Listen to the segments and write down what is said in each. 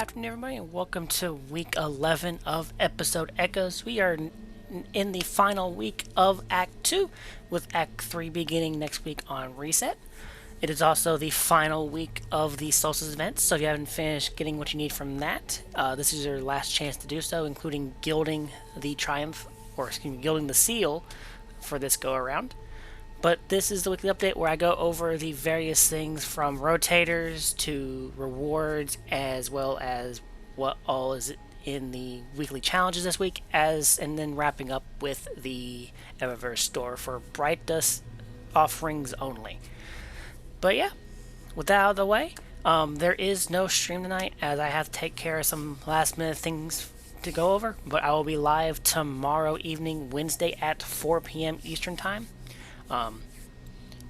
afternoon, everybody, and welcome to week 11 of episode Echoes. We are in the final week of Act 2, with Act 3 beginning next week on Reset. It is also the final week of the Solstice events, so if you haven't finished getting what you need from that, this is your last chance to do so, including gilding the triumph, or excuse me, gilding the seal for this go around. But this is the weekly update where I go over the various things from rotators to rewards, as well as what all is in the weekly challenges this week, and then wrapping up with the Eververse store for Bright Dust offerings only. But yeah, with that out of the way, there is no stream tonight as I have to take care of some last minute things to go over, but I will be live tomorrow evening, Wednesday at 4 p.m. Eastern Time.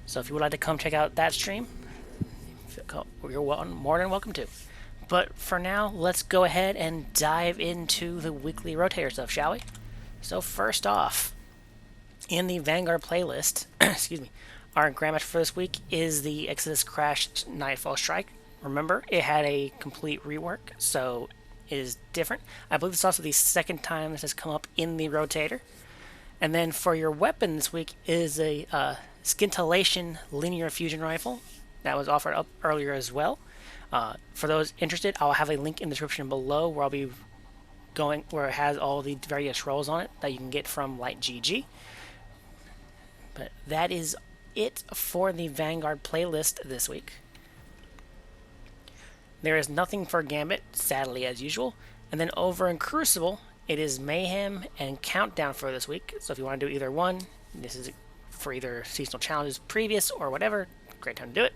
So if you would like to come check out that stream, you're more than welcome to. But for now, let's go ahead and dive into the weekly rotator stuff, shall we? So first off, in the Vanguard playlist, excuse me, our Grandmaster for this week is the Exodus Crash Nightfall Strike. Remember, it had a complete rework, so it is different. I believe it's also the second time this has come up in the rotator. And then for your weapon this week is a Scintillation linear fusion rifle that was offered up earlier as well. For those interested, I'll have a link in the description below where I'll be going, where it has all the various rolls on it that you can get from Light GG. But that is it for the Vanguard playlist this week. There is nothing for Gambit, sadly as usual. And then over in Crucible, it is Mayhem and Countdown for this week. So if you want to do either one, this is for either seasonal challenges previous or whatever, great time to do it.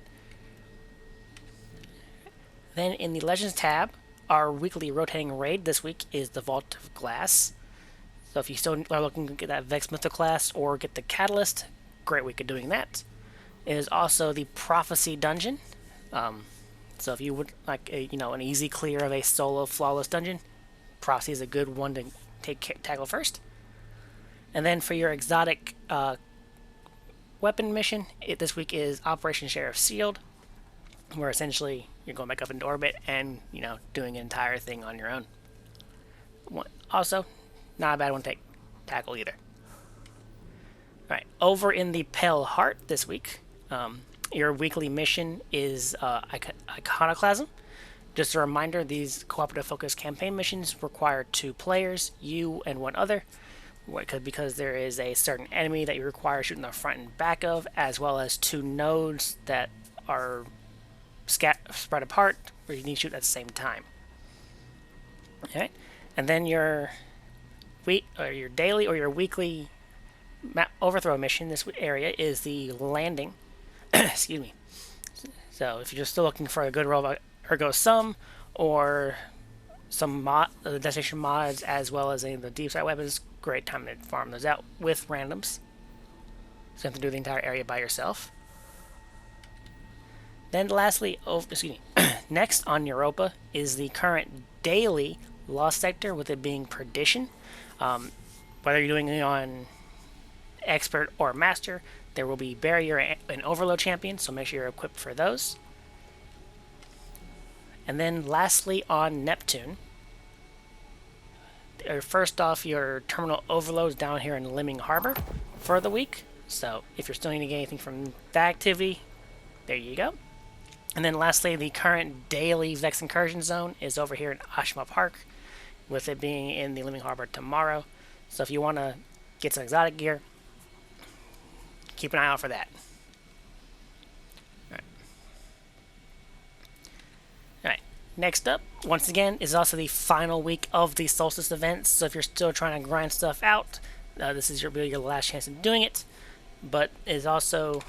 Then in the Legends tab, our weekly rotating raid this week is the Vault of Glass. So if you still are looking to get that Vex Mytho class or get the Catalyst, great week of doing that. It is also the Prophecy dungeon. So if you would like an easy clear of a solo flawless dungeon, Prophecy is a good one to tackle first. And then for your exotic weapon mission, this week is Operation Sheriff Sealed, where essentially you're going back up into orbit and doing an entire thing on your own. Also, not a bad one to tackle either. Alright, over in the Pale Heart this week, your weekly mission is Iconoclasm. Just a reminder, these cooperative focus campaign missions require 2 players, you and one other, because there is a certain enemy that you require shooting the front and back of, as well as 2 nodes that are spread apart where you need to shoot at the same time. Okay, and then your daily or your weekly overthrow mission this area is the landing. Excuse me. So if you're just still looking for a good roll of Ergo Sum or some destination mods, as well as the deep side weapons, great time to farm those out with randoms. So you have to do the entire area by yourself. Then lastly, next on Europa is the current daily Lost Sector, with it being Perdition. Whether you're doing it on Expert or Master, there will be Barrier and Overload champions, so make sure you're equipped for those. And then lastly on Neptune, first off, your terminal overloads down here in Liming Harbor for the week. So if you're still needing to get anything from that activity, there you go. And then lastly, the current daily Vex Incursion Zone is over here in Ashima Park, with it being in the Liming Harbor tomorrow. So if you want to get some exotic gear, keep an eye out for that. Alright, next up, once again, is also the final week of the Solstice events. So if you're still trying to grind stuff out, this is really your last chance of doing it. But it is also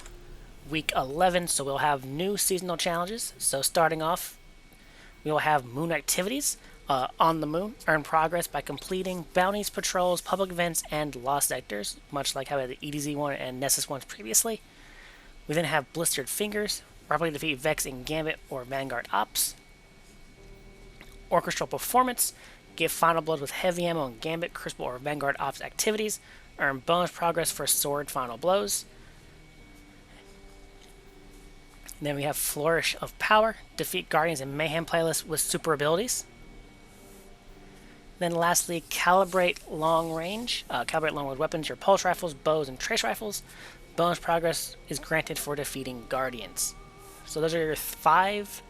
week 11, so we'll have new seasonal challenges. So starting off, we will have moon activities. On the moon, earn progress by completing bounties, patrols, public events, and lost sectors, much like how we had the EDZ one and Nessus ones previously. We then have Blistered Fingers, rapidly defeat Vex in Gambit or Vanguard Ops. Orchestral Performance, give final blows with heavy ammo in Gambit, Crucible, or Vanguard Ops activities. Earn bonus progress for sword final blows. Then we have Flourish of Power, defeat Guardians and Mayhem playlists with super abilities. Then lastly, calibrate long range. Calibrate long range weapons, your pulse rifles, bows, and trace rifles. Bonus progress is granted for defeating guardians. So those are your 5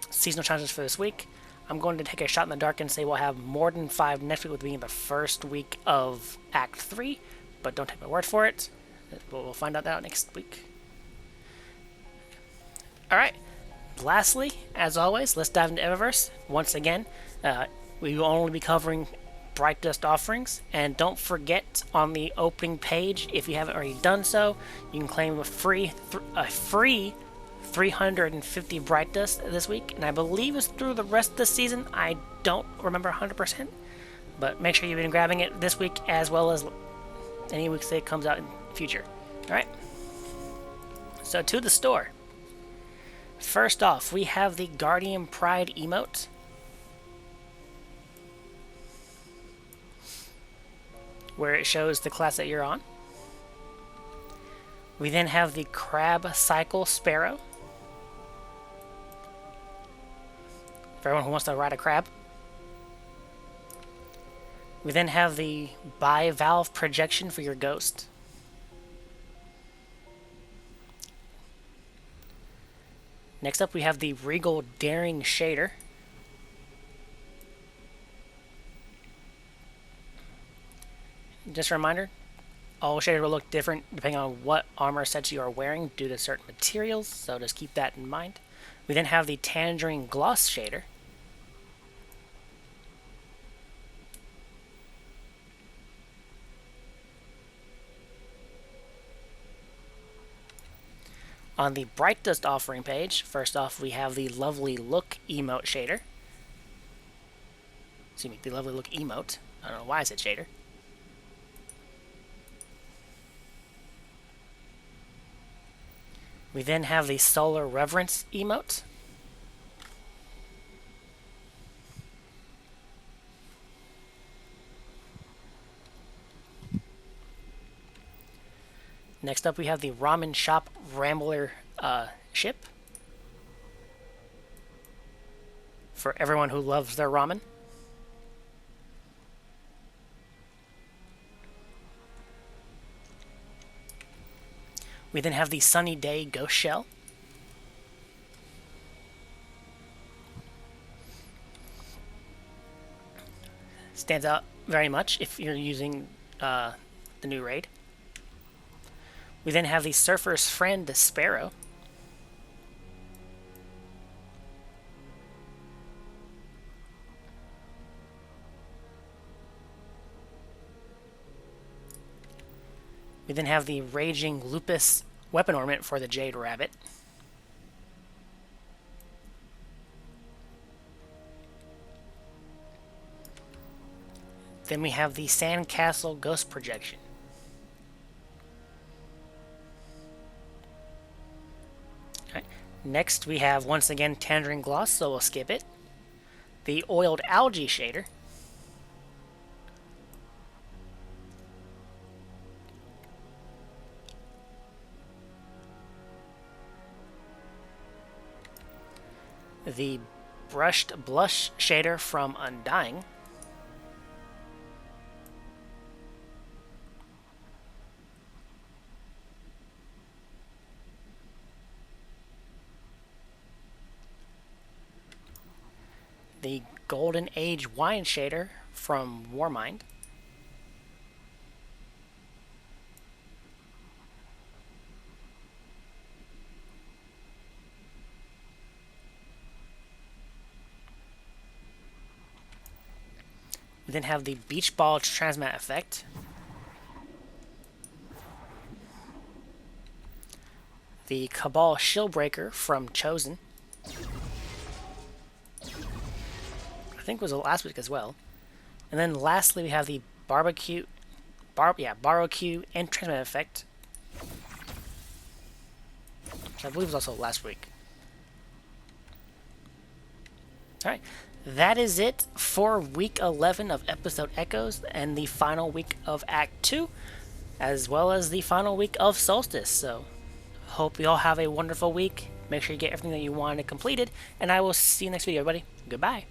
seasonal challenges for this week. I'm going to take a shot in the dark and say we'll have more than 5 next week, with being the first week of Act 3, but don't take my word for it. We'll find out that next week. Alright, lastly, as always, let's dive into Eververse. Once again, we will only be covering Bright Dust offerings, and don't forget, on the opening page, if you haven't already done so, you can claim a free 350 Bright Dust this week, and I believe it's through the rest of the season. I don't remember 100%, but make sure you've been grabbing it this week as well as any weeks that it comes out in the future. Alright, so to the store. First off, we have the Guardian Pride emote. Where it shows the class that you're on. We then have the Crab Cycle Sparrow. For everyone who wants to ride a crab. We then have the Bivalve Projection for your ghost. Next up we have the Regal Daring Shader. Just a reminder, all shaders will look different depending on what armor sets you are wearing due to certain materials, so just keep that in mind. We then have the Tangerine Gloss shader. On the Bright Dust offering page, first off we have the Lovely Look emote shader. Excuse me, the Lovely Look emote. I don't know why I said shader. We then have the Solar Reverence emote. Next up we have the Ramen Shop Rambler ship. For everyone who loves their ramen. We then have the Sunny Day Ghost Shell. Stands out very much if you're using the new raid. We then have the Surfer's Friend, the Sparrow. We then have the Raging Lupus weapon ornament for the Jade Rabbit. Then we have the Sandcastle Ghost Projection. Okay. Next we have, once again, Tangerine Gloss, so we'll skip it. The Oiled Algae Shader. The Brushed Blush shader from Undying. The Golden Age Wine shader from Warmind. We then have the Beach Ball Transmat effect. The Cabal Shieldbreaker from Chosen. I think it was last week as well. And then lastly we have the Barbecue and Transmat effect. Which I believe was also last week. Alright. That is it for week 11 of episode Echoes and the final week of Act 2, as well as the final week of Solstice. So, hope you all have a wonderful week. Make sure you get everything that you wanted completed, and I will see you next video, everybody. Goodbye.